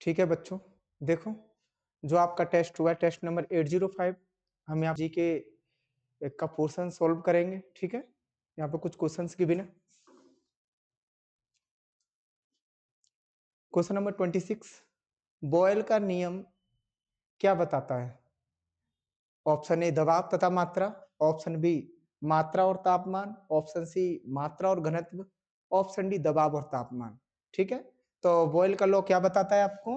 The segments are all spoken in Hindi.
ठीक है बच्चों, देखो जो आपका टेस्ट हुआ है टेस्ट नंबर 805 हम यहाँ जी के एक का पोर्शन सॉल्व करेंगे। ठीक है, यहाँ पे कुछ क्वेश्चंस गिवन है। क्वेश्चन नंबर 26, बॉयल का नियम क्या बताता है? ऑप्शन ए दबाव तथा मात्रा, ऑप्शन बी मात्रा और तापमान, ऑप्शन सी मात्रा और घनत्व, ऑप्शन डी दबाव और तापमान। ठीक है, तो बॉयल का लॉ क्या बताता है आपको?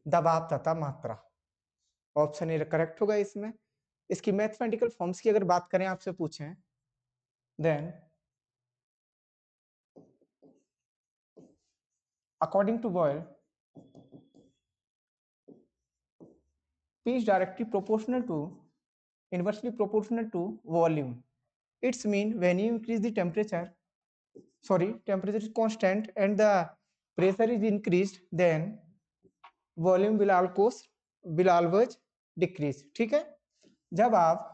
दबाव तथा मात्रा। ऑप्शन ए करेक्ट होगा इसमें। इसकी मैथमेटिकल फॉर्म्स की अगर बात करें, आपसे पूछें, then according to Boyle, P is directly proportional to, inversely proportional to volume. It's mean when you increase the temperature, temperature is constant and the pressure is increased, then volume will always decrease. ठीक है, जब आप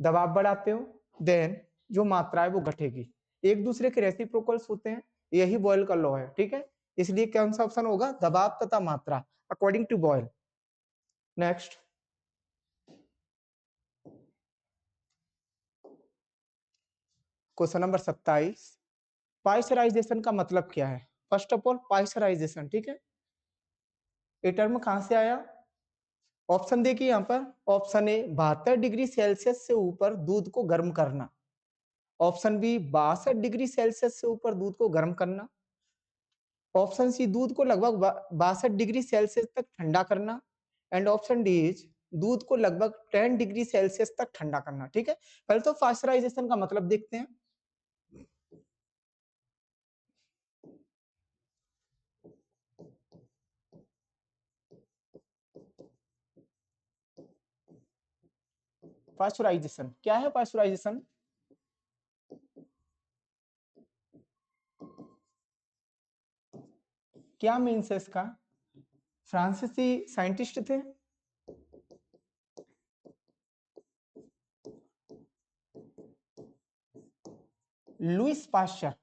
दबाव बढ़ाते हो देन जो मात्रा है वो घटेगी, एक दूसरे के रेसिप्रोकल्स होते हैं, यही बॉयल का लॉ है। ठीक है, इसलिए कौन सा ऑप्शन होगा? दबाव तथा मात्रा according to Boyle. Next question number 27, pasteurization का मतलब क्या है? फर्स्ट ऑफ ऑल पाइस्चराइजेशन, ठीक है, ये टर्म कहां से आया? ऑप्शन देखिए यहाँ पर, ऑप्शन ए 72 डिग्री सेल्सियस से ऊपर दूध को गर्म करना, ऑप्शन बी 62 डिग्री सेल्सियस से ऊपर दूध को गर्म करना, ऑप्शन सी दूध को लगभग 62 डिग्री सेल्सियस तक ठंडा करना, एंड ऑप्शन डी इज दूध को लगभग 10 डिग्री सेल्सियस तक ठंडा करना। ठीक है, पहले तो पास्चराइजेशन का मतलब देखते हैं। पास्चराइजेशन क्या है? पास्चराइजेशन क्या मीन्स है इसका? फ्रांसीसी साइंटिस्ट थे, लुइस पास्चर,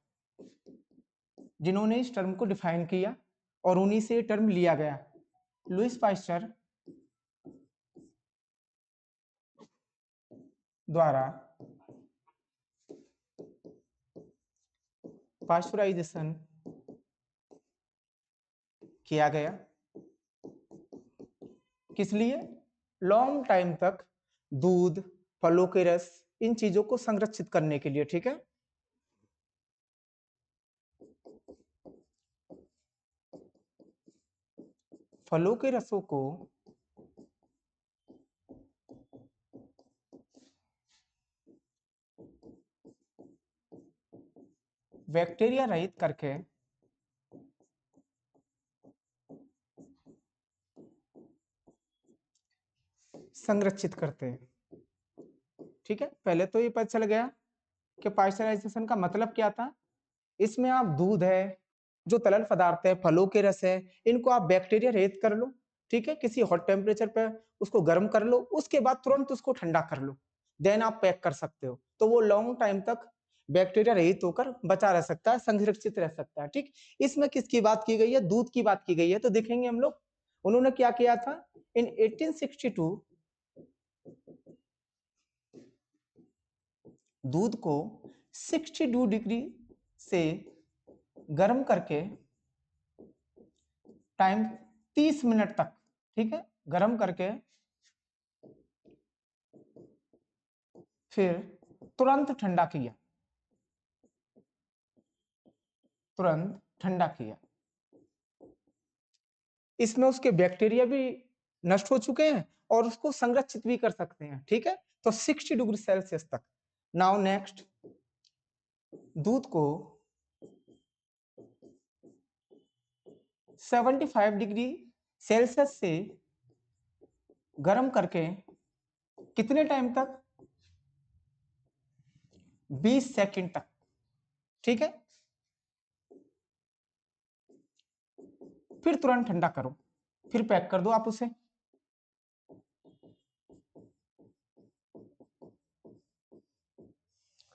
जिन्होंने इस टर्म को डिफाइन किया और उन्हीं से टर्म लिया गया। लुइस पास्चर द्वारा पास्चराइजेशन किया गया, किस लिए? लॉन्ग टाइम तक दूध, फलों के रस, इन चीजों को संरक्षित करने के लिए। ठीक है, फलों के रसों को बैक्टीरिया रहित करके संरक्षित करते हैं। ठीक है, पहले तो ये पता चल गया कि पास्चराइजेशन का मतलब क्या था। इसमें आप दूध है, जो तरल पदार्थ है, फलों के रस है, इनको आप बैक्टीरिया रहित कर लो। ठीक है, किसी हॉट टेम्परेचर पे उसको गर्म कर लो, उसके बाद तुरंत उसको ठंडा कर लो, देन आप पैक कर सकते हो, तो वो लॉन्ग टाइम तक बैक्टीरिया रहित होकर बचा रह सकता है, संरक्षित रह सकता है। ठीक, इसमें किसकी बात की गई है? दूध की बात की गई है। तो देखेंगे हम लोग उन्होंने क्या किया था। इन 1862 दूध को 62 डिग्री से गर्म करके टाइम 30 मिनट तक, ठीक है, गर्म करके फिर तुरंत ठंडा किया, तुरंत ठंडा किया। इसमें उसके बैक्टीरिया भी नष्ट हो चुके हैं और उसको संरक्षित भी कर सकते हैं। ठीक है, तो 60 डिग्री सेल्सियस तक। नाउ नेक्स्ट, दूध को 75 डिग्री सेल्सियस से गर्म करके कितने टाइम तक? 20 सेकंड तक। ठीक है, फिर तुरंत ठंडा करो, फिर पैक कर दो आप उसे।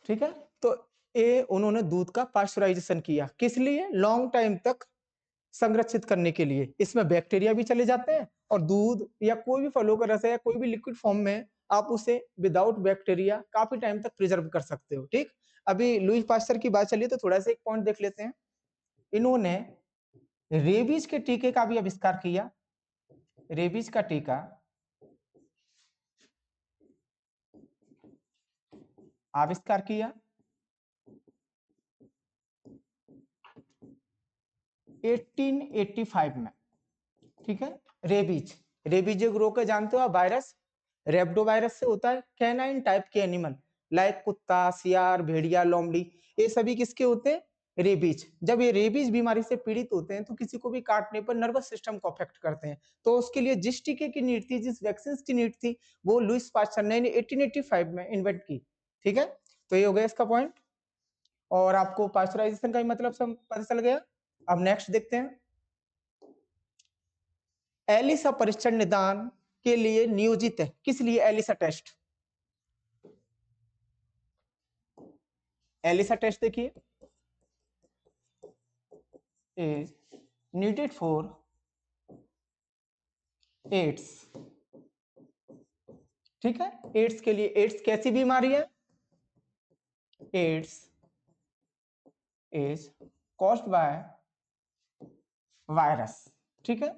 ठीक है, तो ये उन्होंने दूध का पास्चराइजेशन किया, किस लिए? लॉन्ग टाइम तक संरक्षित करने के लिए। इसमें बैक्टीरिया भी चले जाते हैं और दूध या कोई भी फलों का रस है या कोई भी लिक्विड फॉर्म में आप उसे विदाउट बैक्टीरिया काफी टाइम तक प्रिजर्व कर सकते हो। ठीक, अभी लुई पास्चर की बात चली तो थोड़ा सा एक पॉइंट देख लेते हैं। इन्होंने रेबीज के टीके का भी आविष्कार किया। रेबीज का टीका आविष्कार किया 1885 में। ठीक है, रेबीज, रेबीज एक रोग है, जानते हो आप, वायरस, रेप्डो वायरस से होता है। कैनाइन टाइप के एनिमल लाइक कुत्ता, सियार, भेड़िया, लोमड़ी, ये सभी किसके होते हैं? रेबीज। जब ये रेबीज बीमारी से पीड़ित होते हैं तो किसी को भी काटने पर नर्वस सिस्टम को अफेक्ट करते हैं। तो उसके लिए जिस टीके की नीड थी, जिस वैक्सीन की नीड थी, वो लुईस पास्चर ने 1885 में इन्वेंट की। ठीक है, तो ये हो गया इसका पॉइंट, और आपको पास्चराइजेशन का ही मतलब सब पता चल गया। अब नेक्स्ट देखते हैं, एलिसा परीक्षण निदान के लिए नियोजित है। किस लिए एलिसा टेस्ट? एलिसा टेस्ट देखिए, इज नीडेड फॉर एड्स। ठीक है, एड्स के लिए। एड्स कैसी बीमारी है? AIDS is caused by virus. ठीक है,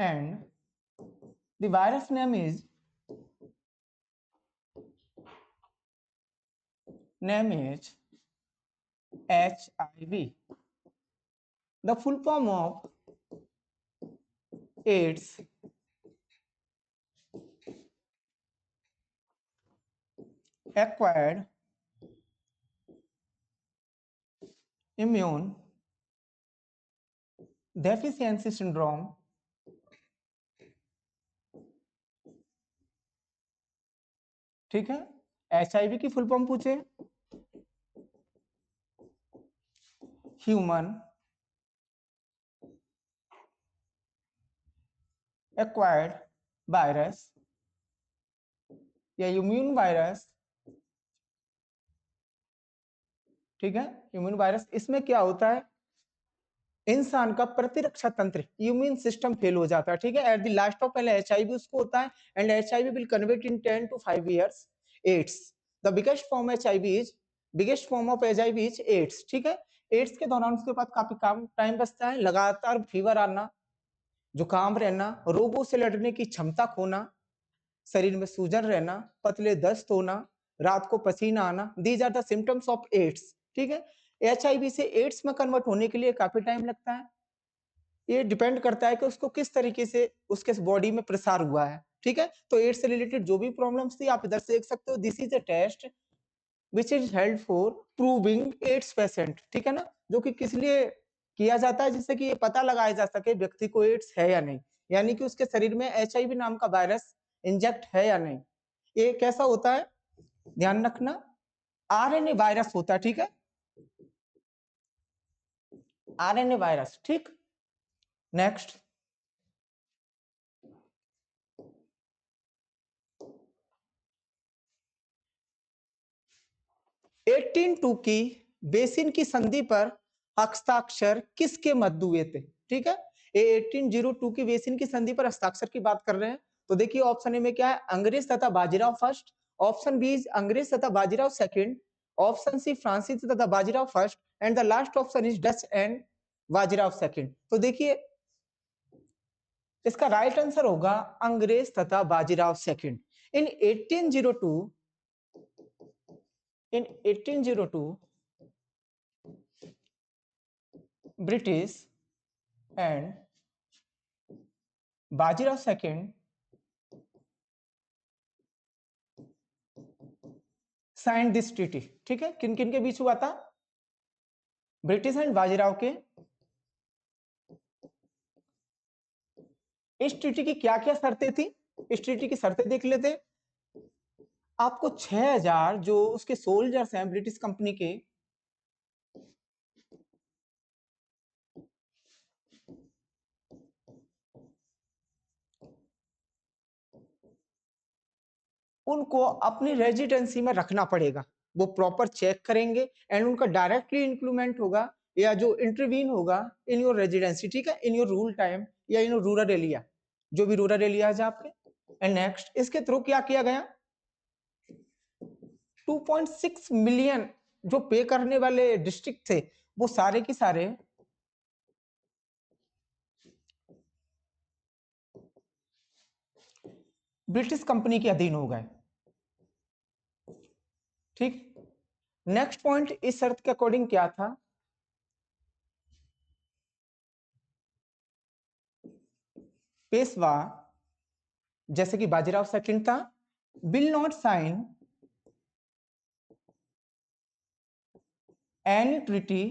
and the virus name is HIV. The full form of AIDS acquired immune deficiency syndrome. ठीक है, HIV की फुल फॉर्म पूछे, ह्यूमन एक्वायर्ड वायरस या इम्यून वायरस। ठीक है, इम्यून वायरस, इसमें क्या होता है, इंसान का प्रतिरक्षा तंत्र, इम्यून सिस्टम फेल हो जाता है। ठीक है, एट द लास्ट ऑफ पहले HIV उसको होता है, and HIV will convert in 10 to 5 years AIDS. The biggest form HIV is, biggest form of HIV is AIDS. ठीक है, एड्स के दौरान उसके बाद काफी कम टाइम बचता है, लगातार फीवर आना, जुकाम रहना, रोगों से लड़ने की क्षमता खोना, शरीर में सूजन रहना, पतले दस्त होना, रात को पसीना आना, these are the symptoms of AIDS. ठीक है, HIV से एड्स में कन्वर्ट होने के लिए काफी टाइम लगता है। ये डिपेंड करता है कि उसको किस तरीके से उसके बॉडी में प्रसार हुआ है। ठीक है, तो एड्स से रिलेटेड जो भी प्रॉब्लम्स थी आप इधर से देख सकते हो। This is a test which is held for proving AIDS patient. ठीक है ना, जो कि किस लिए किया जाता है, जिससे कि ये पता लगाया जा सके व्यक्ति को एड्स है या नहीं, यानी कि उसके शरीर में HIV नाम का वायरस इंजेक्ट है या नहीं। ये कैसा होता है, ध्यान रखना, RNA वायरस होता है। ठीक है, RNA वायरस। ठीक, नेक्स्ट, 1802 की बेसिन की संधि पर हस्ताक्षर किसके मध्य हुए थे? ठीक है, ये 1802 की बेसिन की संधि पर हस्ताक्षर की बात कर रहे हैं। तो देखिए ऑप्शन ए में क्या है, अंग्रेज तथा Bajirao first, option B is अंग्रेज तथा बाजीराव सेकंड, ऑप्शन सी फ्रांसीसी तथा Bajirao first, and the last option is Dutch and Bajirao second. तो देखिए इसका राइट आंसर होगा अंग्रेज तथा Bajirao second. In 1802, in 1802 British and Bajirao second sign this treaty. ठीक है, किन किन के बीच हुआ था, ब्रिटिश एंड बाजीराव के। इस ट्रीटी की क्या क्या शर्तें थी, इस ट्रीटी की शर्तें देख लेते। आपको 6000 जो उसके सोल्जर्स हैं ब्रिटिश कंपनी के, उनको अपनी रेजिडेंसी में रखना पड़ेगा। वो प्रॉपर चेक करेंगे एंड उनका डायरेक्टली इंक्लूमेंट होगा या जो इंटरवीन होगा इन योर रेजिडेंसी, ठीक है, इन योर रूल टाइम या इन योर रूरल एरिया, जो भी रूरल एरिया है आपके। एंड नेक्स्ट इसके थ्रू क्या किया गया, 2.6 मिलियन जो पे करने वाले डिस्ट्रिक्ट थे वो सारे की सारे ब्रिटिश कंपनी के अधीन हो गए। ठीक, नेक्स्ट पॉइंट इस शर्त के अकॉर्डिंग क्या था, पेशवा जैसे कि बाजीराव सेकंड था, will not sign any treaty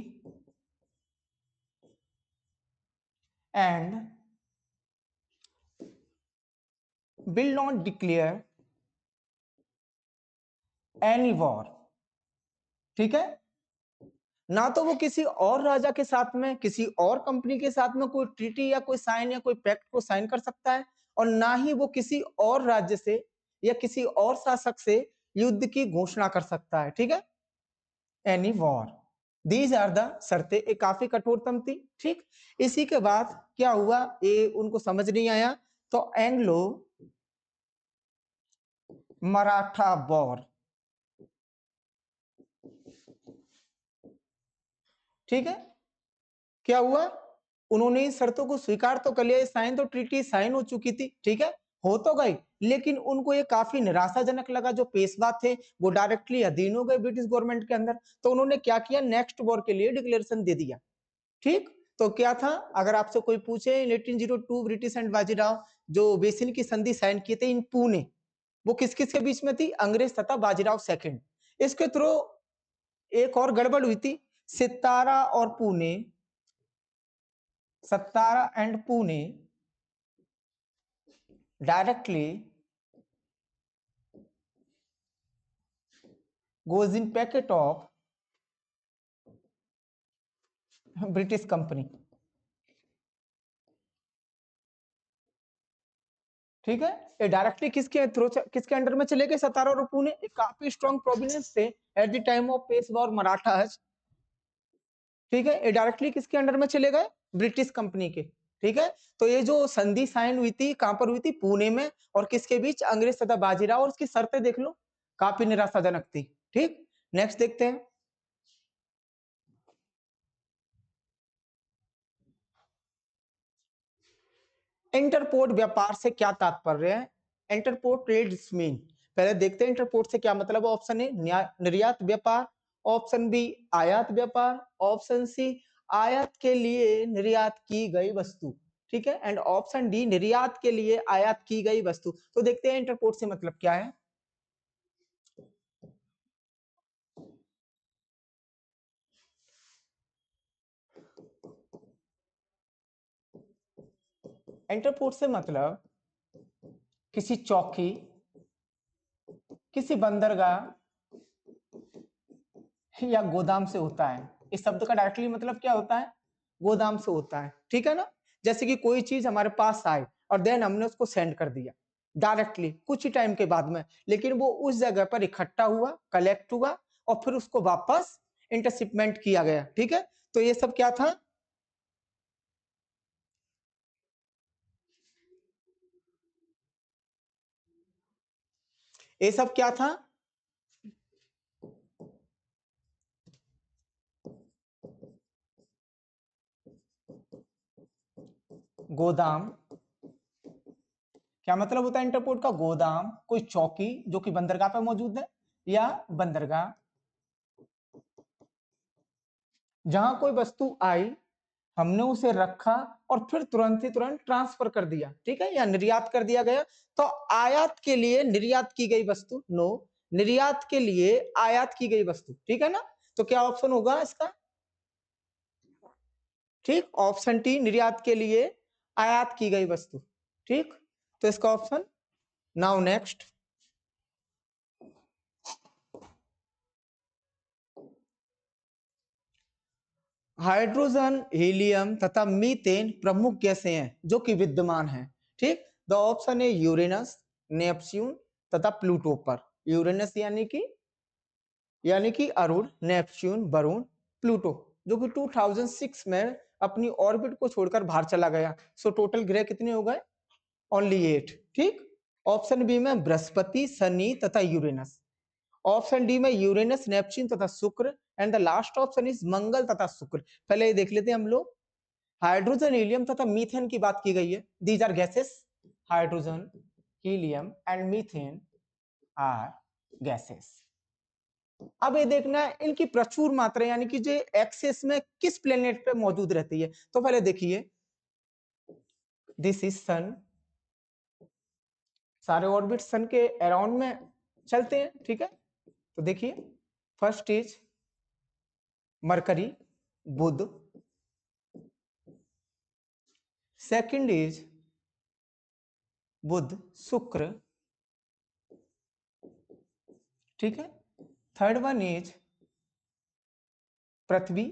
and will not declare any war। ठीक है, ना तो वो किसी और राजा के साथ में, किसी और कंपनी के साथ में कोई ट्रीटी या कोई साइन या कोई पैक्ट को साइन कर सकता है, और ना ही वो किसी और राज्य से या किसी और शासक से युद्ध की घोषणा कर सकता है। ठीक है, any war, these are the शर्तें। ये काफी कठोरतम थी। ठीक, इसी के बाद क्या हुआ, ये उनको समझ नहीं आया तो एंग्लो मराठा वॉर। ठीक है, क्या हुआ, उन्होंने इन शर्तों को स्वीकार तो कर लिया, साइन तो ट्रीटी साइन हो चुकी थी, ठीक है, हो तो गई, लेकिन उनको ये काफी निराशाजनक लगा, जो पेशवा थे वो डायरेक्टली अधीन हो गए ब्रिटिश गवर्नमेंट के अंदर। तो उन्होंने क्या किया, नेक्स्ट वॉर के लिए डिक्लेरेशन दे दिया। ठीक, तो क्या था, अगर आपसे कोई पूछे इन 1802 ब्रिटिश एंड बाजीराव जो बेसिन की संधि साइन किए थे इन पुणे, वो किस किस के बीच में थी, अंग्रेज तथा बाजीराव सेकंड। इसके थ्रू एक और गड़बड़ हुई थी, सितारा और Pune, Satara and Pune directly goes in packet of British company। ठीक है, ये डायरेक्टली किसके थ्रू, किसके अंडर में चले गए, सतारा और पुणे, काफी स्ट्रॉन्ग प्रोविनेंस थे at the time of Peshwa और मराठास। ठीक है, ये डायरेक्टली किसके अंडर में चले गए, ब्रिटिश कंपनी के। ठीक है, तो ये जो संधि साइन हुई थी कहां पर हुई थी, पुणे में, और किसके बीच, अंग्रेज तथा बाजीराव, और उसकी शर्तें देख लो काफी निराशाजनक थी। ठीक, नेक्स्ट देखते हैं, इंटरपोर्ट व्यापार से क्या तात्पर्य है, इंटरपोर्ट ट्रेड्स मीन, पहले देखते हैं इंटरपोर्ट से क्या मतलब। ऑप्शन ए निर्यात व्यापार, ऑप्शन बी आयात व्यापार, ऑप्शन सी आयात के लिए निर्यात की गई वस्तु। ठीक है, एंड ऑप्शन डी निर्यात के लिए आयात की गई वस्तु। तो देखते हैं इंटरपोर्ट से मतलब क्या है। इंटरपोर्ट से मतलब किसी चौकी, किसी बंदरगाह या गोदाम से होता है। इस शब्द का डायरेक्टली मतलब क्या होता है, गोदाम से होता है। ठीक है ना, जैसे कि कोई चीज हमारे पास आए और देन हमने उसको सेंड कर दिया डायरेक्टली कुछ ही टाइम के बाद में, लेकिन वो उस जगह पर इकट्ठा हुआ, कलेक्ट हुआ, और फिर उसको वापस इंटरशिपमेंट किया गया। ठीक है, तो ये सब क्या था, ये सब क्या था, गोदाम। क्या मतलब होता है इंटरपोर्ट का, गोदाम, कोई चौकी जो कि बंदरगाह पे मौजूद है, या बंदरगाह जहां कोई वस्तु आई, हमने उसे रखा और फिर तुरंत ही तुरंत ट्रांसफर कर दिया। ठीक है, या निर्यात कर दिया गया। तो आयात के लिए निर्यात की गई वस्तु, नो, निर्यात के लिए आयात की गई वस्तु। ठीक है ना, तो क्या ऑप्शन होगा इसका, ठीक, ऑप्शन टी, निर्यात के लिए आयात की गई वस्तु। ठीक, तो इसका option. Now next, hydrogen, helium तथा मीथेन प्रमुख गैसें हैं जो कि विद्यमान हैं। ठीक, द ऑप्शन है यूरेनस, नेपच्यून तथा प्लूटो पर। यूरेनस यानी कि अरुण, नेपच्यून वरुण, प्लूटो जो कि 2006 में अपनी ऑर्बिट को छोड़कर बाहर चला गया। सो टोटल ग्रह कितने हो गए? ओनली 8। ठीक। ऑप्शन बी में बृहस्पति, शनि तथा यूरेनस। ऑप्शन डी में यूरेनस, नेपच्यून तथा शुक्र। And the last option is मंगल तथा शुक्र। पहले ये देख लेते हैं हम लोग। हाइड्रोजन, हीलियम तथा मीथेन की बात की गई है। These are gases. Hydrogen, helium and methane are gases. अब ये देखना है इनकी प्रचुर मात्रा यानी कि जो एक्सेस में किस प्लेनेट पे मौजूद रहती है। तो पहले देखिए, दिस इज सन। सारे ऑर्बिट सन के अराउंड में चलते हैं। ठीक है, तो देखिए फर्स्ट इज मरकरी, बुध। सेकंड इज बुध, शुक्र। ठीक है, थर्ड वन इज पृथ्वी,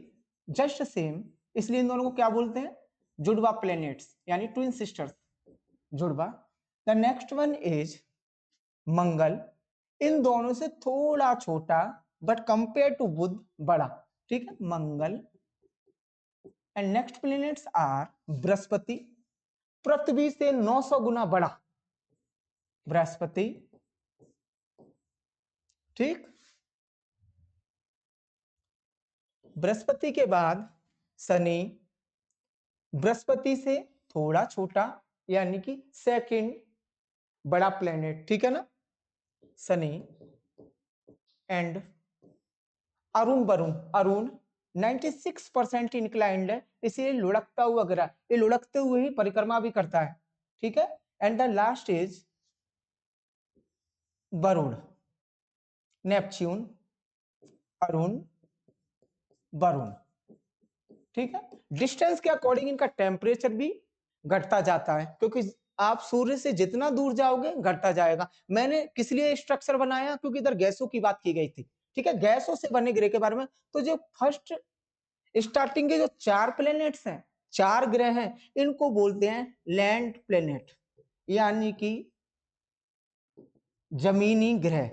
जस्ट सेम, इसलिए इन दोनों को क्या बोलते हैं? जुड़वा प्लैनेट्स यानी ट्विन सिस्टर्स, जुड़वा। द नेक्स्ट वन इज मंगल, इन दोनों से थोड़ा छोटा बट कंपेयर टू बुध बड़ा। ठीक है, मंगल। एंड नेक्स्ट प्लैनेट्स आर बृहस्पति, पृथ्वी से 900 गुना बड़ा बृहस्पति। ठीक, बृहस्पति के बाद शनि, बृहस्पति से थोड़ा छोटा यानी कि सेकंड बड़ा प्लेनेट। ठीक है ना, शनि। एंड अरुण, वरुण, अरुण 96% इंक्लाइंड है, इसलिए लुढ़कता हुआ ग्रह, ये लुढ़कते हुए ही परिक्रमा भी करता है। ठीक है, and the last is Varun, Neptune, Arun, Varun. ठीक है, डिस्टेंस के अकॉर्डिंग इनका टेम्परेचर भी घटता जाता है, क्योंकि आप सूर्य से जितना दूर जाओगे घटता जाएगा। मैंने किस लिए स्ट्रक्चर बनाया? क्योंकि इधर गैसों की बात की गई थी। ठीक है, गैसों से बने ग्रह के बारे में। तो जो फर्स्ट स्टार्टिंग के जो 4 प्लेनेट्स हैं, 4 ग्रह हैं, इनको बोलते हैं लैंड प्लेनेट यानी कि जमीनी ग्रह।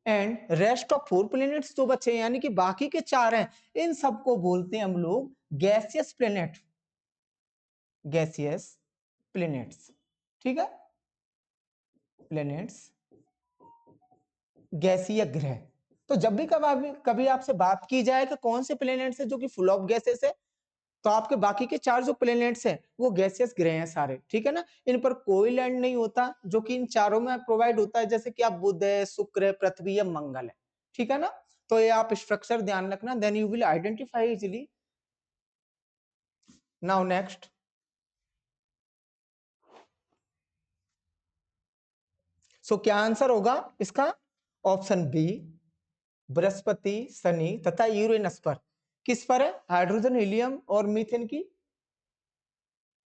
एंड रेस्ट ऑफ 4 प्लेनेट्स जो बचे यानी कि बाकी के 4 हैं, इन सबको बोलते हैं हम लोग गैसियस प्लेनेट, गैसियस प्लेनेट्स। ठीक है, प्लेनेट्स, गैसीय ग्रह। तो जब भी कभी आपसे बात की जाए कि कौन से प्लेनेट्स है जो कि फुल ऑफ गैसेस है, तो आपके बाकी के 4 जो प्लेनेट्स हैं वो गैसियस ग्रह हैं सारे। ठीक है ना, इन पर कोई लैंड नहीं होता, जो कि इन चारों में प्रोवाइड होता है, जैसे कि आप बुध है, शुक्र है, पृथ्वी है, मंगल है। ठीक है ना, तो ये आप स्ट्रक्चर ध्यान रखना, then you will identify easily. Now next, so क्या आंसर होगा इसका? ऑप्शन बी, बृहस्पति, शनि तथा यूरेनस पर। किस पर है? हाइड्रोजन, हीलियम और मीथेन की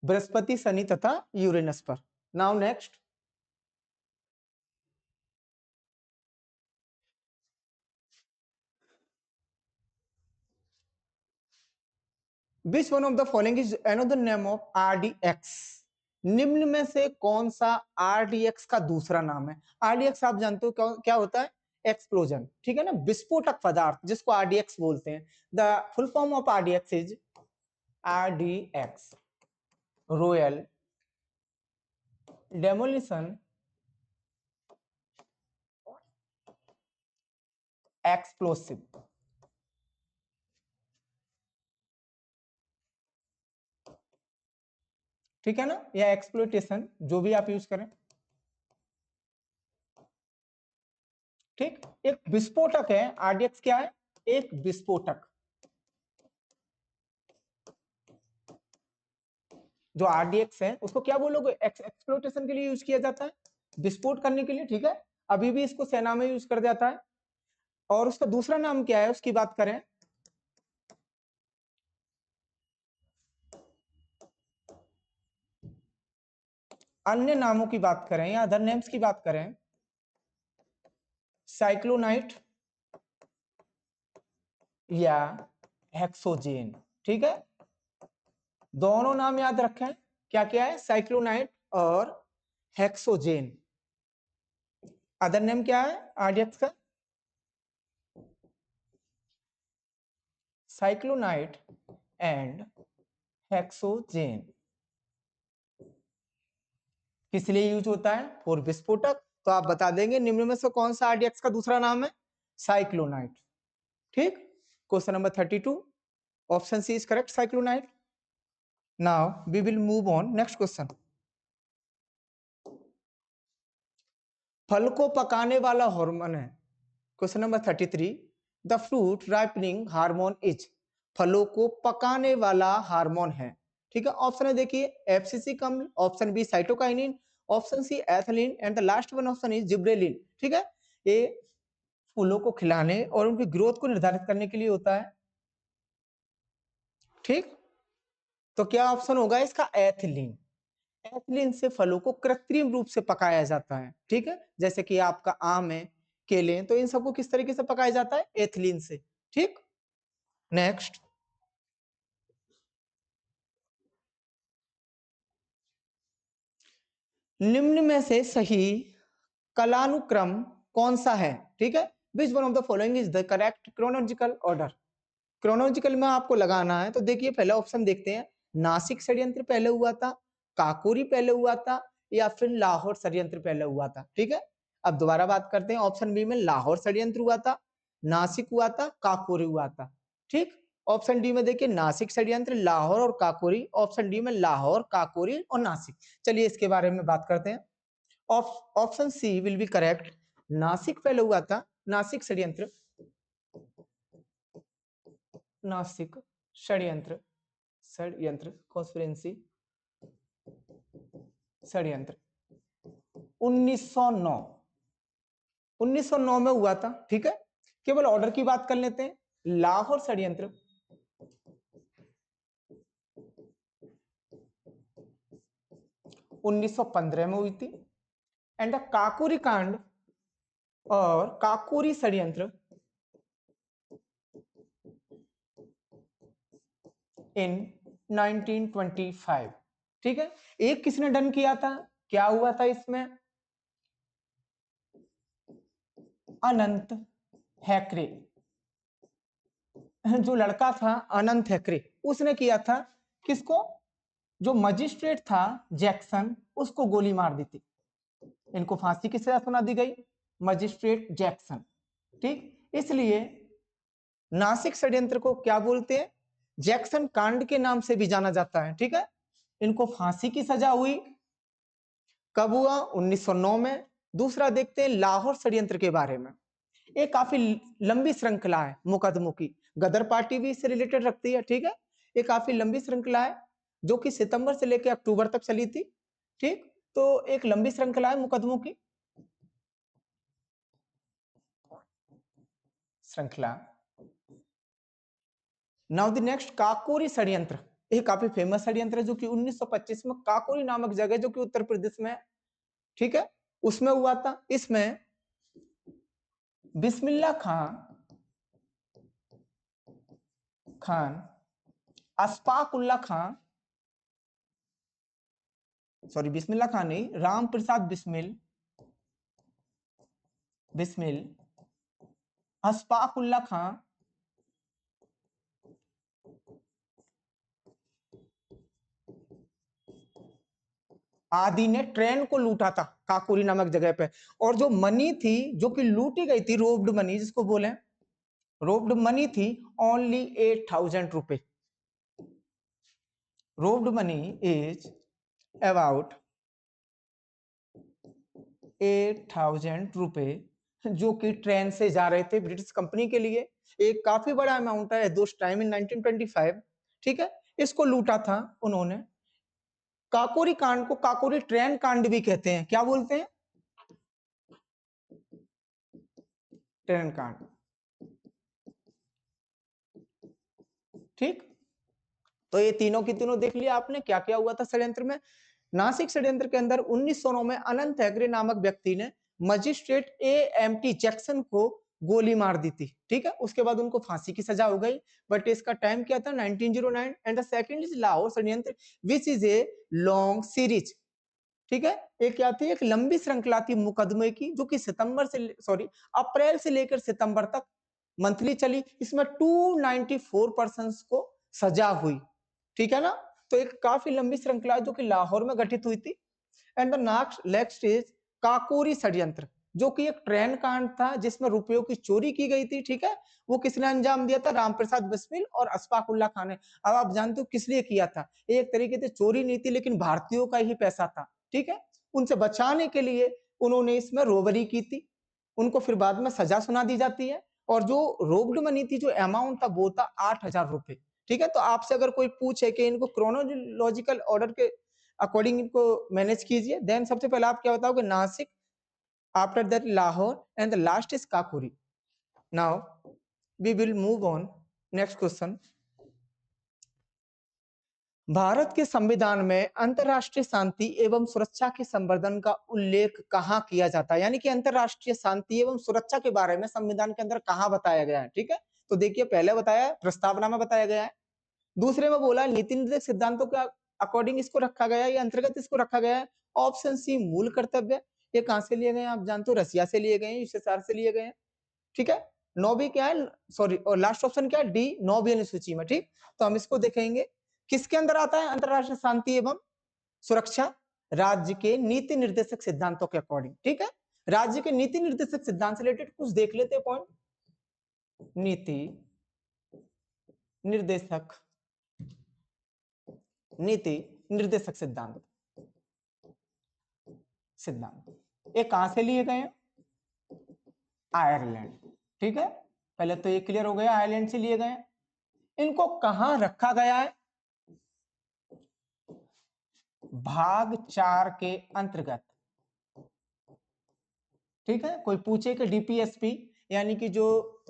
बृहस्पति, शनि तथा यूरेनस पर। Now next, which one of the following is another name of RDX? निम्न में से कौन सा RDX का दूसरा नाम है? RDX आप जानते हो क्या होता है? एक्सप्लोजन। ठीक है ना, विस्फोटक पदार्थ जिसको RDX बोलते हैं। The full form of RDX is RDX, royal demolition explosive. ठीक है ना, या एक्सप्लोइटेशन, जो भी आप यूज करें। ठीक, एक विस्फोटक है RDX। क्या है? एक विस्फोटक। जो RDX है उसको क्या बोलोगे? एक्सप्लोइटेशन के लिए यूज किया जाता है, विस्फोट करने के लिए। ठीक है, अभी भी इसको सेना में यूज कर जाता है। और उसका दूसरा नाम क्या है उसकी बात करें, अन्य नामों की बात करें या अदर नेम्स की बात करें, साइक्लोनाइट या हेक्सोजेन। ठीक है, दोनों नाम याद रखें। क्या क्या है? साइक्लोनाइट और हेक्सोजेन। अदर नेम क्या है RDX का? साइक्लोनाइट एंड हेक्सोजेन किस लिए यूज होता है? फॉर विस्फोटक। तो आप बता देंगे निम्न में से कौन सा आरडीएक्स का दूसरा नाम है? साइक्लोनाइट। ठीक, question number 32 option C is correct, cyclonite. Now we will move on next question. फल को पकाने वाला हार्मोन है। Question number 33 the fruit ripening hormone is. फलों को पकाने वाला हार्मोन है। ठीक है, ऑप्शन है देखिए एफसीसी कम, option B cytokinin, option C ethylene and the last one option is gibberellin. ठीक है, ये फूलों को खिलाने और उनकी ग्रोथ को निर्धारित करने के लिए होता है। ठीक, तो क्या ऑप्शन होगा इसका? एथिलीन। एथिलीन से फलों को कृत्रिम रूप से पकाया जाता है। ठीक है, जैसे कि आपका आम है, केले हैं, तो इन सबको किस तरीके से पकाया जाता है? एथिलीन से। ठीक, नेक्स्ट निम्न में से सही कालानुक्रम कौन सा है? ठीक है, which one of the following is the correct chronological order. Chronological में आपको लगाना है, तो देखिए पहला ऑप्शन देखते हैं, नासिक षड्यंत्र पहले हुआ था, काकोरी पहले हुआ था, या फिर लाहौर षड्यंत्र पहले हुआ था। ठीक है, अब दोबारा बात करते हैं, ऑप्शन बी में लाहौर षड्यंत्र हुआ था, नासिक हुआ था, काकोरी हुआ था। ठीक, ऑप्शन डी में देखिए नासिक षड्यंत्र, लाहौर और काकोरी, ऑप्शन डी में लाहौर, काकोरी और नासिक। चलिए इसके बारे में बात करते हैं। Option C will be correct, Nasik पहले हुआ था, नासिक षड्यंत्र, नासिक षड्यंत्र, षड्यंत्र कॉन्स्पिरेंसी षड्यंत्र 1909 1909 में हुआ था। ठीक है, केवल ऑर्डर की बात कर लेते हैं, लाहौर षड्यंत्र 1915 में हुई थी, एंड द काकोरी कांड और काकोरी षड्यंत्र इन 1925। ठीक है, एक किसने डन किया था? क्या हुआ था इसमें? अनंत हैकरे, जो लड़का था अनंत हैकरे, उसने किया था। किसको? जो मजिस्ट्रेट था जैक्सन, उसको गोली मार दी थी। इनको फांसी की सजा सुना दी गई, मजिस्ट्रेट जैक्सन। ठीक, इसलिए नासिक षड्यंत्र को क्या बोलते हैं? जैक्सन कांड के नाम से भी जाना जाता है। ठीक है, इनको फांसी की सजा हुई, कब हुआ? 1909 में। दूसरा देखते हैं लाहौर षड्यंत्र के बारे में। एक काफी लंबी श्रृंखला है मुकदमों की, गदर पार्टी भी इससे रिलेटेड रखती है। ठीक है, ये काफी लंबी श्रृंखला है जो कि सितंबर से लेकर अक्टूबर तक चली थी। ठीक, तो एक लंबी श्रृंखला है मुकदमों की श्रृंखला। नाउ द नेक्स्ट काकोरी षड्यंत्र, ये काफी फेमस षड्यंत्र है जो कि 1925 में काकोरी नामक जगह जो कि उत्तर प्रदेश में है, ठीक है, उसमें हुआ था। इसमें बिस्मिल्लाह खान अशफाकुल्ला खान, सॉरी बिस्मिल्लाह खान नहीं, राम प्रसाद बिस्मिल अशफाकुल्ला खान आदि ने ट्रेन को लूटा था काकोरी नामक जगह पे, और जो मनी थी जो कि लूटी गई थी, रोब्ड मनी जिसको बोले, रोब्ड मनी थी ओनली 8,000 रुपए। रोब्ड मनी इज अबाउट 8,000 रुपए, जो कि ट्रेन से जा रहे थे ब्रिटिश कंपनी के लिए। एक काफी बड़ा अमाउंट है दोस्त टाइम इन 1925। ठीक है, इसको लूटा था उन्होंने। काकोरी कांड को काकोरी ट्रेन कांड भी कहते हैं। क्या बोलते हैं? ट्रेन कांड। ठीक, तो ये तीनों की तीनों देख लिया आपने क्या क्या हुआ था षड्यंत्र में। नासिक षड्यंत्र के अंदर 1909 में अनंत हेगड़े नामक व्यक्ति ने मजिस्ट्रेट एएमटी जैक्सन को गोली मार दी थी। ठीक है, उसके बाद उनको फांसी की सजा हो गई, बट इसका टाइम क्या था? 1909। And the second is Lahore षड्यंत्र which is a long series. ठीक है, एक क्या थी? एक लंबी श्रृंखला थी मुकदमे की, जो कि सितंबर से सॉरी अप्रैल से लेकर सितंबर तक मंथली चली, इसमें 294 पर्सन को सजा हुई, ठीक है ना। तो एक काफी लंबी श्रृंखला जो कि लाहौर में गठित हुई थी। And the next is Kakori षड्यंत्र, जो कि एक ट्रेन कांड था जिसमें रुपयों की चोरी की गई थी, ठीक है। वो किसने अंजाम दिया था? रामप्रसाद बिस्मिल और अशफाकुल्ला खान ने। अब आप जानते हो किस लिए किया था? एक तरीके से चोरी नहीं थी, लेकिन भारतीयों का ही पैसा था, ठीक है। उनसे बचाने के लिए उन्होंने इसमें रोबरी की थी। उनको फिर बाद में सजा सुना दी जाती है, और जो रोब्ड मनी थी, जो अमाउंट था, वो था 8,000 रुपए, ठीक है। तो आपसे अगर कोई पूछे कि इनको क्रोनोलॉजिकल ऑर्डर के अकॉर्डिंग इनको मैनेज कीजिए, देन सबसे पहले आप क्या बताओगे? Nasik, after that Lahore, and the last is Kakori. Now we will move on next question. Bharat के संविधान में अंतरराष्ट्रीय शांति एवं सुरक्षा के संवर्धन का उल्लेख कहाँ किया जाता है? यानी कि अंतरराष्ट्रीय शांति एवं सुरक्षा के बारे में संविधान के अंदर कहाँ बताया गया है, ठीक है। तो देखिए, पहले बताया है, प्रस्तावना में बताया गया है। दूसरे में बोला नीति निर्देशक सिद्धांतों के अकॉर्डिंग इसको रखा गया है, या अंतर्गत इसको रखा गया है। ऑप्शन सी मूल कर्तव्य। ये कहां से लिए गए हैं? आप जानते हो रसिया से लिए गए हैं, यूएसएसआर से लिए गए हैं, ठीक है। नौवीं क्या है? सॉरी, और लास्ट ऑप्शन क्या है? डी, नौवीं सूची में, ठीक। तो हम इसको देखेंगे किसके अंदर आता है अंतरराष्ट्रीय शांति एवं सुरक्षा? राज्य के नीति निर्देशक सिद्धांतों के अकॉर्डिंग, ठीक है। राज्य के नीति निर्देशक सिद्धांत से रिलेटेड कुछ देख लेते हैं पॉइंट। नीति निर्देशक सिद्धांत ये कहां से लिए गए हैं? आयरलैंड, ठीक है। पहले तो ये क्लियर हो गया, आयरलैंड से लिए गए हैं। इनको कहां रखा गया है? भाग 4 के अंतर्गत, ठीक है। कोई पूछे कि डीपीएसपी यानी कि जो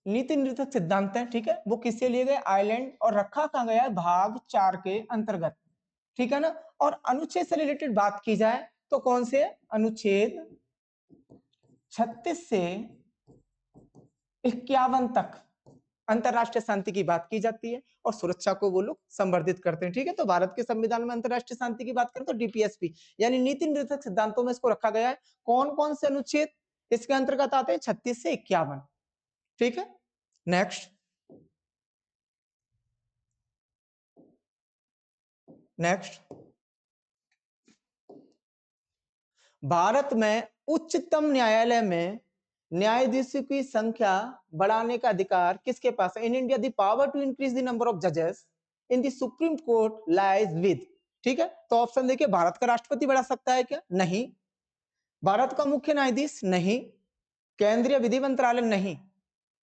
नीति निर्देशक सिद्धांत है, ठीक है, वो किससे लिए गए? आयरलैंड। और रखा कहां गया है? भाग 4 के अंतर्गत, ठीक है ना। और अनुच्छेद से रिलेटेड बात की जाए तो कौन से? अनुच्छेद 36 से 51 तक अंतरराष्ट्रीय शांति की बात की जाती है, और सुरक्षा को वो लोग संवर्धित करते हैं, ठीक है। तो भारत के संविधान में अंतरराष्ट्रीय शांति की बात करें तो डीपीएसपी यानी नीति निर्देशक सिद्धांतों में इसको रखा गया है। कौन कौन से अनुच्छेद इसके अंतर्गत आते हैं? 36 से 51, ठीक है। नेक्स्ट भारत में उच्चतम न्यायालय में न्यायाधीशों की संख्या बढ़ाने का अधिकार किसके पास है? In India the power to increase the number of जजेस in the supreme court lies with, ठीक है। तो ऑप्शन देखिए, भारत का राष्ट्रपति बढ़ा सकता है क्या? नहीं। भारत का मुख्य न्यायाधीश? नहीं। केंद्रीय विधि मंत्रालय? नहीं।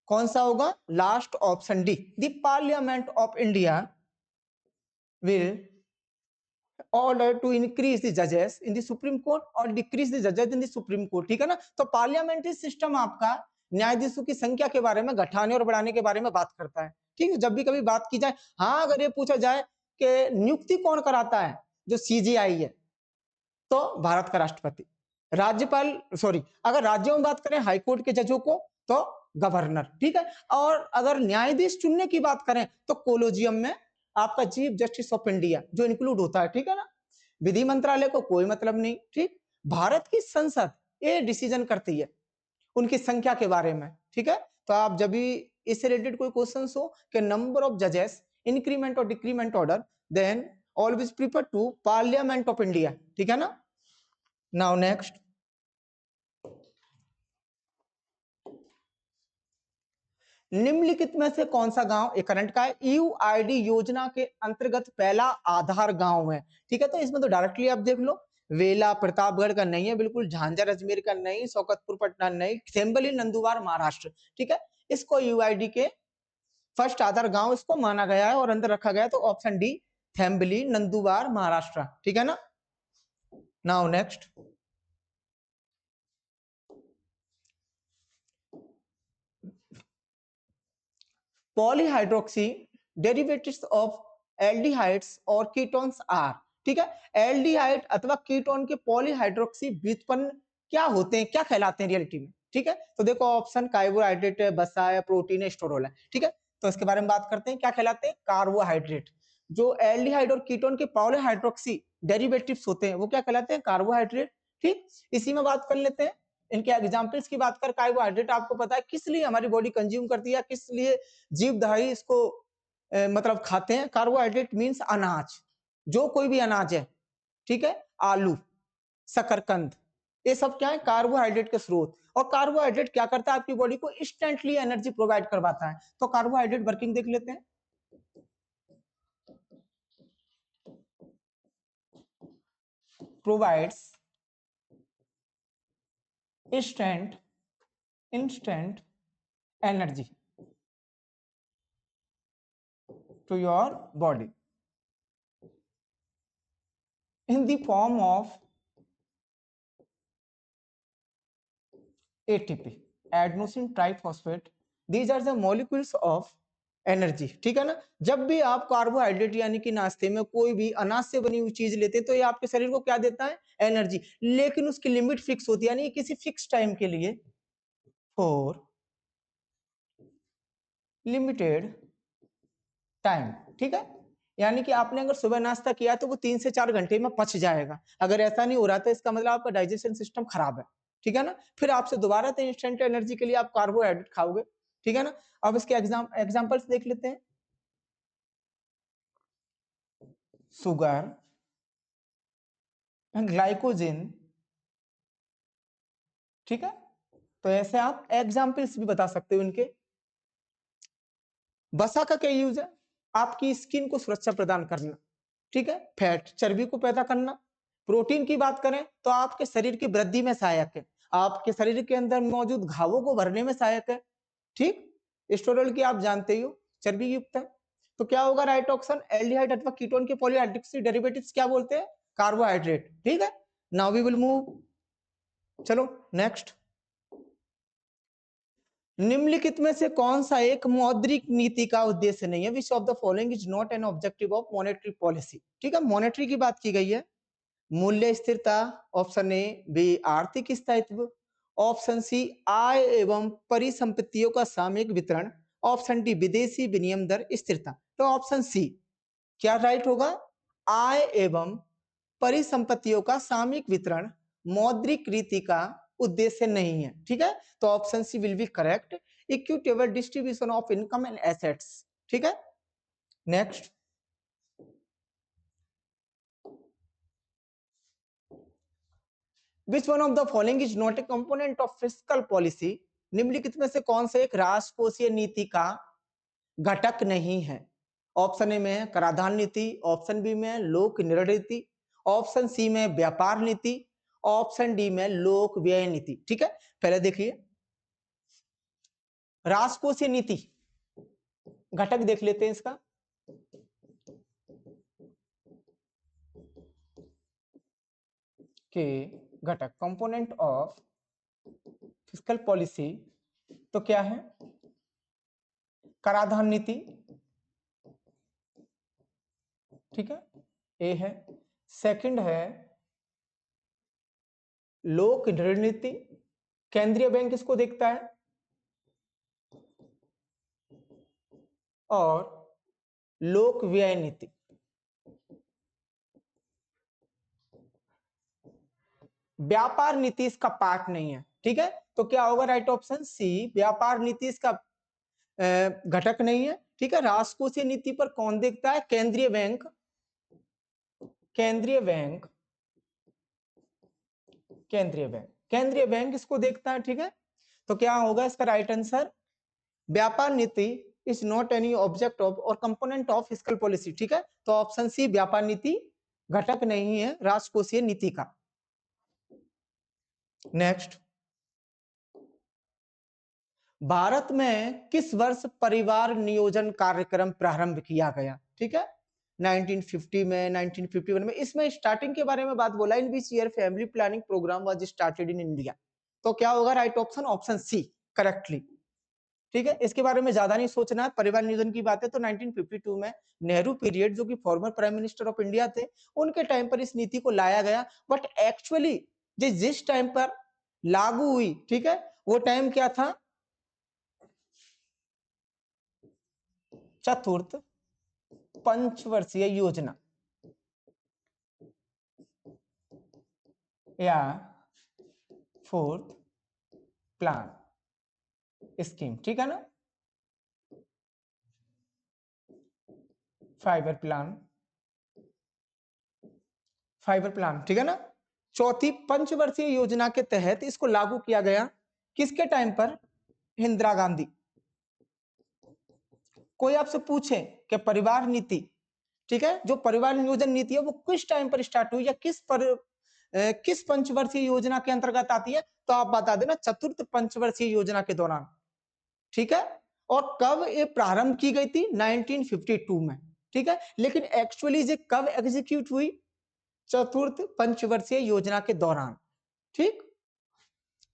कौन सा होगा? Last option D, the parliament of India will order to increase the judges in the Supreme Court और decrease the judges in the Supreme Court, ठीक है ना। तो पार्लियामेंट्री सिस्टम आपका न्यायाधीशों की संख्या के बारे में, घटाने और बढ़ाने के बारे में बात करता है, ठीक है। जब भी कभी बात की जाए, हाँ, अगर ये पूछा जाए कि नियुक्ति कौन कराता है जो सीजीआई है, तो भारत का राष्ट्रपति। राज्यपाल, सॉरी, अगर राज्यों में बात करें हाईकोर्ट के जजों को तो गवर्नर, ठीक है। और अगर न्यायाधीश चुनने की बात करें तो कोलोजियम में आपका चीफ जस्टिस ऑफ इंडिया जो इंक्लूड होता है, ठीक है ना। विधि मंत्रालय को कोई मतलब नहीं, ठीक। भारत की संसद ये डिसीजन करती है उनकी संख्या के बारे में, ठीक है। तो आप जब भी इससे रिलेटेड कोई क्वेश्चन हो कि नंबर ऑफ जजेस इंक्रीमेंट और decrement order, then always prefer to parliament of India, ठीक है ना। नाउ नेक्स्ट, निम्नलिखित में से कौन सा गांव, ये करंट का है, यूआईडी योजना के अंतर्गत पहला आधार गांव है, ठीक है। तो इसमें तो डायरेक्टली आप देख लो, वेला प्रतापगढ़ का नहीं है बिल्कुल, झांझर अजमेर का नहीं, शौकतपुर पटना नहीं, थेम्बली नंदुरबार महाराष्ट्र, ठीक है। इसको यूआईडी के फर्स्ट आधार गांव इसको माना गया है और अंदर रखा गया है, तो ऑप्शन डी, थेम्बली नंदुरबार महाराष्ट्र, ठीक है ना। Now next, polyhydroxy derivatives of aldehydes और कीटोन्स आर, ठीक है। एल्डिहाइड अथवा कीटोन के पॉलीहाइड्रोक्सी व्युत्पन्न क्या होते हैं, क्या कहलाते हैं रियलिटी में, ठीक है। तो देखो ऑप्शन, कार्बोहाइड्रेट है, वसा है, प्रोटीन है, स्टोरोल है, ठीक है। तो इसके बारे में बात करते हैं, क्या कहलाते हैं? कार्बोहाइड्रेट। जो एल्डिहाइड और कीटोन के पॉलीहाइड्रोक्सी डेरिवेटिव्स होते हैं वो क्या कहलाते हैं? कार्बोहाइड्रेट, ठीक। इसी में बात कर लेते हैं इनके एग्जाम्पल्स की बात कर, कार्बोहाइड्रेट आपको पता है किस लिए हमारी बॉडी कंज्यूम करती है, किस लिए जीवधारी इसको मतलब खाते हैं। कार्बोहाइड्रेट मीन्स अनाज, जो कोई भी अनाज है, ठीक है, आलू, शकरकंद, ये सब क्या है, कार्बोहाइड्रेट के स्रोत। और कार्बोहाइड्रेट क्या करता है, आपकी बॉडी को इंस्टेंटली एनर्जी प्रोवाइड करवाता है। तो कार्बोहाइड्रेट वर्किंग देख लेते हैं। Provides instant energy to your body in the form of ATP, adenosine triphosphate. These are the molecules of energy, ठीक है ना। जब भी आप कार्बोहाइड्रेट यानी कि नाश्ते में कोई भी अनाज से बनी हुई चीज लेते हैं तो ये आपके शरीर को क्या देता है, एनर्जी। लेकिन उसकी लिमिट फिक्स होती है, यानी किसी फिक्स टाइम के लिए, फॉर लिमिटेड टाइम, ठीक है। यानी कि आपने अगर सुबह नाश्ता किया तो वो 3 से 4 घंटे में पच जाएगा। अगर ऐसा नहीं हो रहा तो इसका मतलब आपका डाइजेशन सिस्टम खराब है, ठीक है ना। फिर आपसे दोबारा से इंस्टेंट एनर्जी के लिए आप कार्बोहाइड्रेट खाओगे, ठीक है ना। अब इसके एग्जांपल्स देख लेते हैं। शुगर, ग्लाइकोजन, ठीक है। तो ऐसे आप एग्जांपल्स भी बता सकते हो इनके। वसा का क्या यूज है, आपकी स्किन को सुरक्षा प्रदान करना, ठीक है। फैट, चर्बी को पैदा करना। प्रोटीन की बात करें तो आपके शरीर की वृद्धि में सहायक है, आपके शरीर के अंदर मौजूद घावों को भरने में सहायक है, ठीक। स्टेरॉल की आप जानते ही हो, चर्बी युक्त है। तो क्या होगा राइट ऑप्शन, एल्डिहाइड अथवा कीटोन के पॉलीहाइड्रोक्सी डेरिवेटिव्स क्या बोलते हैं, कार्बोहाइड्रेट, ठीक है। नाउ वी विल मूव, चलो नेक्स्ट। निम्नलिखित में से कौन सा एक मौद्रिक नीति का उद्देश्य नहीं है, which of the following is not an objective of monetary policy, ठीक है। मॉनेटरी की बात की गई है। मूल्य स्थिरता, ऑप्शन ए, बी आर्थिक स्थायित्व, ऑप्शन सी आय एवं परिसंपत्तियों का सामयिक वितरण, ऑप्शन डी विदेशी विनिमय दर स्थिरता। तो ऑप्शन सी क्या राइट होगा, आय एवं परिसंपत्तियों का सामयिक वितरण मौद्रिक रीति का उद्देश्य नहीं है, ठीक है। तो option C will be correct, equitable distribution of income and assets, ठीक है। Next, Which one of the following is not a component of fiscal policy? निम्नलिखित में से कौन सा एक राजकोषीय नीति का घटक नहीं है। ऑप्शन ए में है कराधान नीति, ऑप्शन बी में लोक निर्णय नीति, ऑप्शन सी में व्यापार नीति, ऑप्शन डी में लोक व्यय नीति, ठीक है। पहले देखिए राजकोषीय नीति, घटक देख लेते हैं इसका। के घटक, कंपोनेंट ऑफ फिस्कल पॉलिसी, तो क्या है, कराधान नीति, ठीक है, ए है। सेकंड है लोक ऋण नीति, केंद्रीय बैंक इसको देखता है। और लोक व्यय नीति, व्यापार नीति इसका पार्ट नहीं है, ठीक है। तो क्या होगा राइट ऑप्शन सी, व्यापार नीति इसका घटक नहीं है, ठीक है। राजकोषीय नीति पर कौन देखता है, केंद्रीय बैंक, केंद्रीय बैंक, केंद्रीय बैंक, केंद्रीय बैंक इसको देखता है, ठीक है। तो क्या होगा इसका राइट आंसर, व्यापार नीति is not any object of और कंपोनेंट ऑफ फिस्कल पॉलिसी, ठीक है। तो ऑप्शन सी व्यापार नीति घटक नहीं है राजकोषीय नीति का। नेक्स्ट, भारत में किस वर्ष परिवार नियोजन कार्यक्रम प्रारंभ किया गया, ठीक है। 1950 में, 1951 में। इसमें स्टार्टिंग के बारे में बात बोला, in which year family planning programme was started in India. तो क्या होगा right option, option C correctly, ठीक है। इसके बारे में ज्यादा नहीं सोचना है, परिवार नियोजन की बात है तो 1952 में नेहरू पीरियड, जो कि former prime minister of India थे, उनके टाइम पर इस नीति को लाया गया। बट एक्चुअली जिस टाइम पर लागू हुई, ठीक है, वो टाइम क्या था, चतुर्थ पंचवर्षीय योजना या फोर्थ प्लान स्कीम, ठीक है ना, फाइबर प्लान, फाइबर प्लान, ठीक है ना। चौथी पंचवर्षीय योजना के तहत इसको लागू किया गया, किसके टाइम पर, इंदिरा गांधी। कोई आपसे पूछे कि परिवार नीति, ठीक है, जो परिवार नियोजन नीति है वो किस टाइम पर स्टार्ट हुई या किस पंचवर्षीय योजना के अंतर्गत आती है, तो आप बता देना चतुर्थ पंचवर्षीय योजना के दौरान, ठीक है। और कब ये प्रारंभ की गई थी, 1952 में, ठीक है। लेकिन एक्चुअली ये कब एग्जीक्यूट हुई, चतुर्थ पंचवर्षीय योजना के दौरान, ठीक।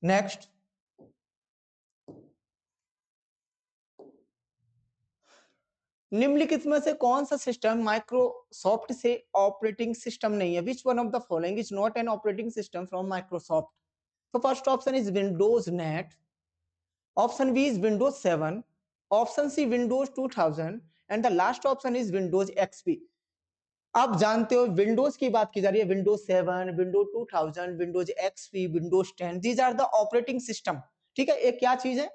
नेक्स्ट, निम्नलिखित में से कौन सा सिस्टम माइक्रोसॉफ्ट से ऑपरेटिंग सिस्टम नहीं है, which one of the following is not an operating system from Microsoft. तो first option is Windows net, option B is Windows 7, option C Windows 2000 and the last option is Windows XP. आप जानते हो विंडोज की बात की जा रही है, Windows 7, Windows 2000, Windows XP, Windows 10, these are the operating system, ठीक है। एक क्या चीज है,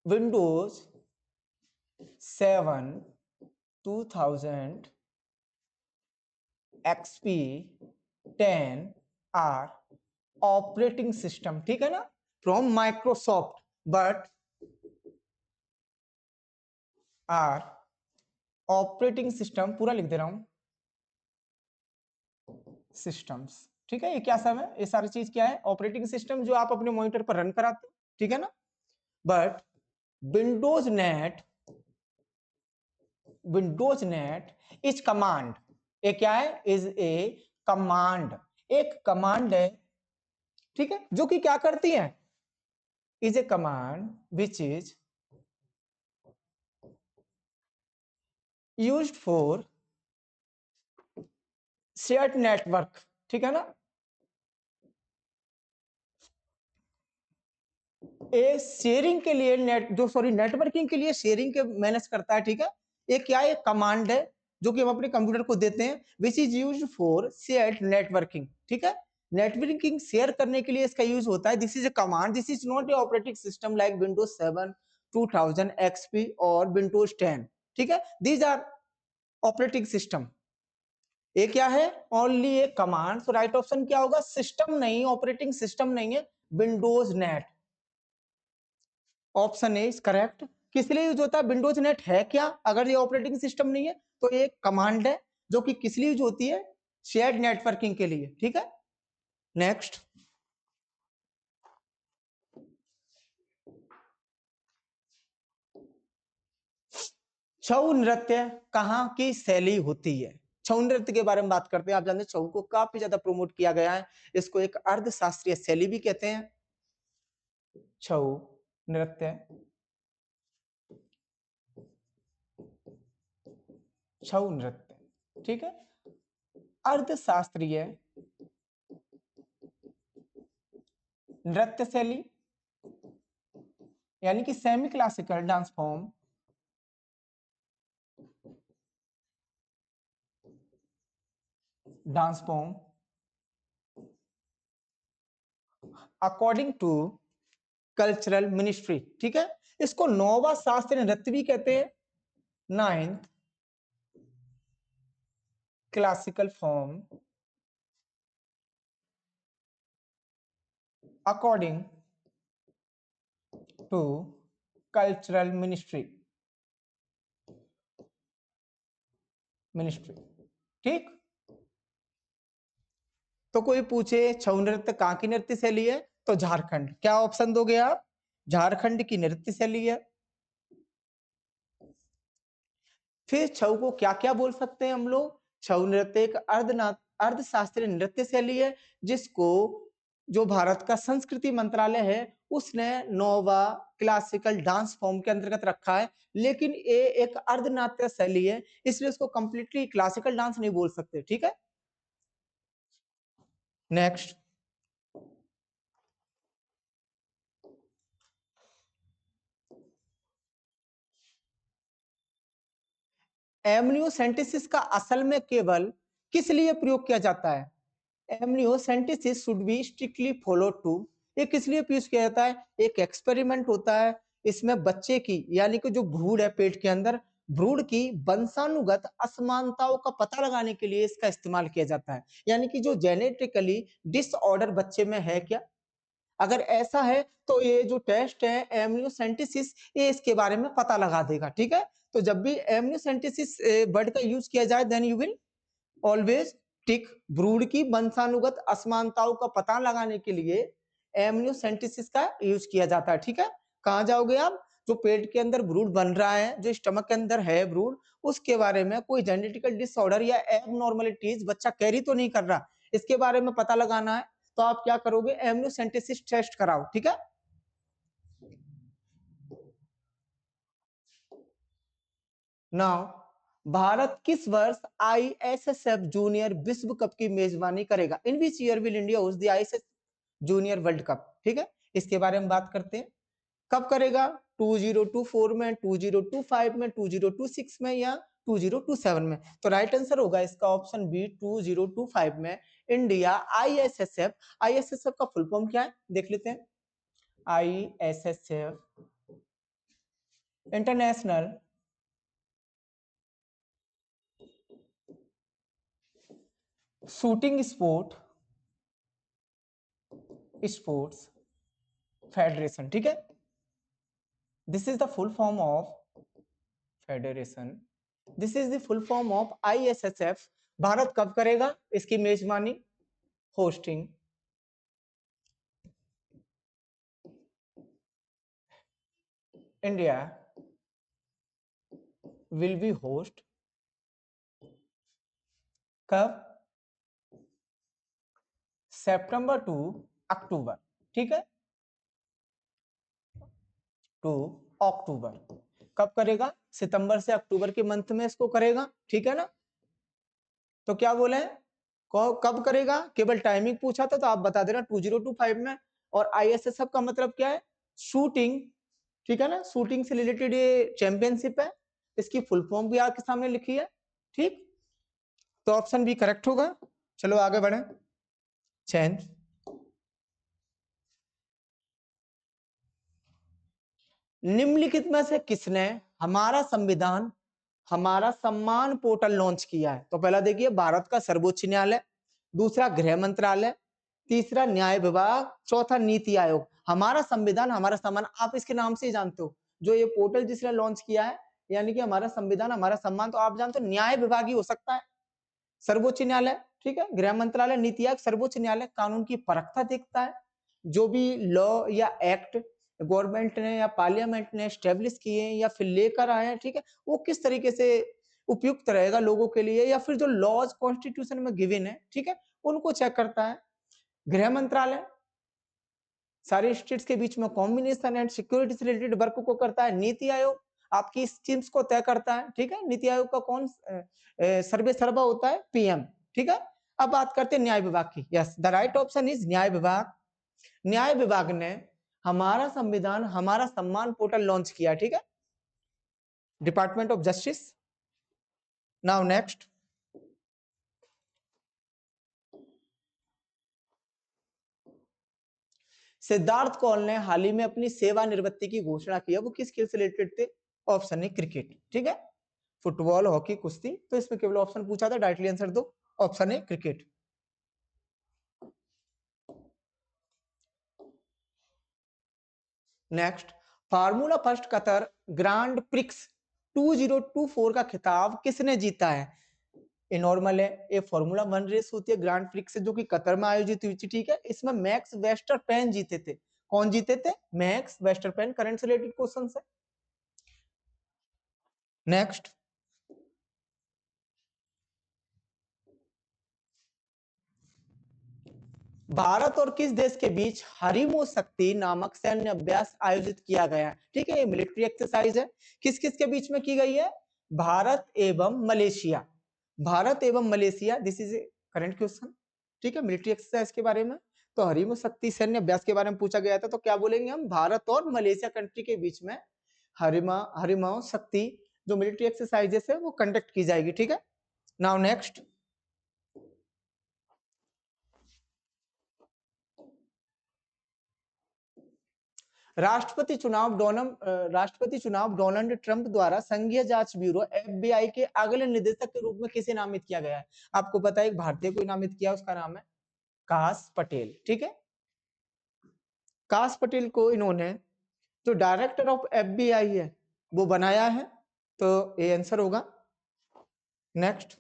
Windows 7, 2000, XP, 10 are operating system, ठीक है ना, from Microsoft, but are operating system, पूरा लिख दे रहा हूं, सिस्टम्स, ठीक है। ये क्या सब है, ये सारी चीज क्या है, ऑपरेटिंग सिस्टम जो आप अपने मॉनिटर पर रन कराते हो, ठीक है ना। But Windows net is command, ये क्या है, इज ए कमांड, एक कमांड है, ठीक है, जो कि क्या करती है, is a command which is used for shared network, ठीक है ना। ए शेयरिंग के लिए नेटवर्किंग के लिए शेयरिंग के मैनेज करता है, ठीक है। ये क्या है, कमांड है जो कि हम अपने कंप्यूटर को देते हैं, which is used for shared networking, ठीक है। नेटवर्किंग शेयर करने के लिए इसका यूज होता है, this is a command, this is not a operating system like Windows 7, 2000 XP और विंडोज 10, ठीक है। These are operating system. ये क्या है, ओनली ए कमांड, तो राइट ऑप्शन क्या होगा, सिस्टम नहीं, ऑपरेटिंग सिस्टम नहीं है, Windows net, option A is correct. किस लिए यूज होता है, विंडोज नेट है क्या, अगर ये ऑपरेटिंग सिस्टम नहीं है तो ये कमांड है जो कि किस लिए यूज होती है, शेयर्ड नेटवर्किंग के लिए, ठीक है। नेक्स्ट, छऊ नृत्य कहाँ की शैली होती है, छऊ नृत्य के बारे में बात करते हैं। आप जानते हैं छऊ को काफी ज्यादा प्रमोट किया गया है, इसको एक अर्धशास्त्रीय शैली भी कहते हैं, छऊ नृत्य, छऊ नृत्य, ठीक है, अर्धशास्त्रीय नृत्य शैली, यानी कि semi classical dance form, according to cultural ministry, ठीक है। इसको नौवा शास्त्रीय नृत्य भी कहते हैं, ninth classical form according to cultural ministry, ठीक। तो कोई पूछे छऊ नृत्य कहाँ की नृत्य शैली है, तो झारखंड, क्या ऑप्शन दोगे आप, झारखंड की नृत्य शैली है। फिर छऊ को क्या क्या बोल सकते हैं हम लोग, छऊ नृत्य एक अर्धशास्त्रीय नृत्य शैली है, जिसको जो भारत का संस्कृति मंत्रालय है उसने नोवा क्लासिकल डांस फॉर्म के अंतर्गत रखा है, लेकिन ये एक अर्धनाट्य शैली है, इसलिए उसको कंप्लीटली क्लासिकल डांस नहीं बोल सकते, ठीक है। नेक्स्ट, एमनियोसेंटेसिस का असल में केवल किस लिए प्रयोग किया जाता है? Amniocentesis should be strictly followed to, ये किस लिए प्रयोग किया जाता है? एक एक्सपेरिमेंट होता है, इसमें बच्चे की यानी कि जो भ्रूण है पेट के अंदर, भ्रूण की वंशानुगत असमानताओं का पता लगाने के लिए इसका इस्तेमाल किया जाता है। यानी कि जो जेनेटिकली डिसऑर्डर बच्चे में है क्या, अगर ऐसा है तो ये जो टेस्ट है एमनियोसेंटेसिस, ये इसके बारे में पता लगा देगा। ठीक है, तो जब भी एमनियोसेंटेसिस वर्ड का यूज किया जाए देन यू विल ऑलवेज टिक, भ्रूण की वंशानुगत असमानताओं का पता लगाने के लिए एमनियोसेंटेसिस का यूज किया जाता है। ठीक है, कहाँ जाओगे आप? जो पेट के अंदर भ्रूण बन रहा है, जो स्टमक के अंदर है भ्रूण, उसके बारे में कोई जेनेटिकल डिसऑर्डर या एबनॉर्मलिटीज बच्चा कैरी तो नहीं कर रहा, इसके बारे में पता लगाना है, तो आप क्या करोगे? एमनियोसेंटेसिस टेस्ट कराओ। ठीक है, नाउ भारत किस वर्ष आईएसएसएफ जूनियर विश्व कप की मेजबानी करेगा? In which year will India host the ISS junior world cup? ठीक है, इसके बारे में बात करते हैं। कब करेगा? 2024 में, 2025 में, 2026 में या 2027 में? तो राइट आंसर होगा इसका ऑप्शन बी, 2025 में इंडिया आईएसएसएफ। आईएसएसएफ का फुल फॉर्म क्या है देख लेते हैं। ISSF international shooting sports federation. ठीक है, this is the full form of federation, this is the full form of ISSF. Bharat कब करेगा इसकी मेजबानी? Hosting India will be host कब? सितंबर टू अक्टूबर। ठीक है, टू अक्टूबर कब करेगा? सितंबर से अक्टूबर के मंथ में इसको करेगा। ठीक है ना, तो क्या बोले हैं? कब करेगा? केवल टाइमिंग पूछा था तो आप बता देना 2025 में। और आईएसएसएफ का मतलब क्या है? शूटिंग। ठीक है ना, शूटिंग से रिलेटेड ये चैंपियनशिप है, इसकी फुल फॉर्म भी आपके सामने लिखी है। ठीक, तो ऑप्शन बी करेक्ट होगा। चलो आगे बढ़े। चेंज निम्नलिखित में से किसने हमारा संविधान हमारा सम्मान पोर्टल लॉन्च किया है? तो पहला देखिए, भारत का सर्वोच्च न्यायालय, दूसरा गृह मंत्रालय, तीसरा न्याय विभाग, चौथा नीति आयोग। हमारा संविधान हमारा सम्मान, आप इसके नाम से ही जानते हो, जो ये पोर्टल जिसने लॉन्च किया है यानी कि हमारा संविधान हमारा सम्मान, तो आप जानते हो न्याय विभाग ही हो सकता है, सर्वोच्च न्यायालय। ठीक है, गृह मंत्रालय, नीति आयोग, सर्वोच्च न्यायालय कानून की परखता देखता है, जो भी लॉ या एक्ट गवर्नमेंट ने या पार्लियामेंट ने स्टेब्लिश किए या फिर लेकर आए हैं, ठीक है, वो किस तरीके से उपयुक्त रहेगा लोगों के लिए, या फिर जो लॉज कॉन्स्टिट्यूशन में गिवन है, ठीक है, उनको चेक करता है। गृह मंत्रालय सारे स्टेट्स के बीच में कॉम्बिनेशन एंड सिक्योरिटी से रिलेटेड वर्क को करता है। नीति आयोग आपकी स्कीम्स को तय करता है। ठीक है, नीति आयोग का कौन सर्वे सर्वा होता है? पीएम। ठीक है, अब बात करते हैं न्याय विभाग की। Yes, the right option is न्याय विभाग। न्याय विभाग ने हमारा संविधान हमारा सम्मान पोर्टल लॉन्च किया। ठीक है, department of justice. Now next, Siddharth Kaul ने हाल ही में अपनी सेवानिवृत्ति की घोषणा की है, वो किस खेल से रिलेटेड थे? ऑप्शन है क्रिकेट। ठीक है, फुटबॉल, हॉकी, कुश्ती, तो इसमें केवल ऑप्शन पूछा था, डायरेक्टली आंसर दो। ऑप्शन है cricket. Next, formula first Qatar grand prix 2024 का खिताब किसने जीता है? ये नॉर्मल है, ये फॉर्मूला 1 रेस होती है ग्रांड प्रिक्स जो कि कतर में आयोजित हुई थी। ठीक है, इसमें मैक्स वेस्टरपेन जीते थे। कौन जीते थे? Max Verstappen. करंट से रिलेटेड क्वेश्चन है। नेक्स्ट, भारत और किस देश के बीच हरिमो शक्ति नामक सैन्य अभ्यास आयोजित किया गया है? ठीक है, ये मिलिट्री एक्सरसाइज है। किस किस के बीच में की गई है? भारत एवं मलेशिया। भारत एवं Malaysia, this is A current question. ठीक है, मिलिट्री एक्सरसाइज के बारे में। तो हरिमो शक्ति सैन्य अभ्यास के बारे में पूछा गया था, तो क्या बोलेंगे हम? भारत और मलेशिया कंट्री के बीच में हरिमो शक्ति जो मिलिट्री एक्सरसाइजेस है वो कंडक्ट की जाएगी। ठीक है, नाउ नेक्स्ट, राष्ट्रपति चुनाव डोनाल्ड ट्रंप द्वारा संघीय जांच ब्यूरो FBI के अगले निदेशक के रूप में किसे नामित किया गया है? आपको पता है एक भारतीय को नामित किया, उसका नाम है काश पटेल। ठीक है, काश पटेल को इन्होंने जो डायरेक्टर ऑफ FBI है वो बनाया है, तो ये आंसर होगा। Next,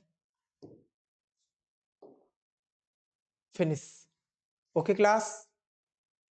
finish. Okay class.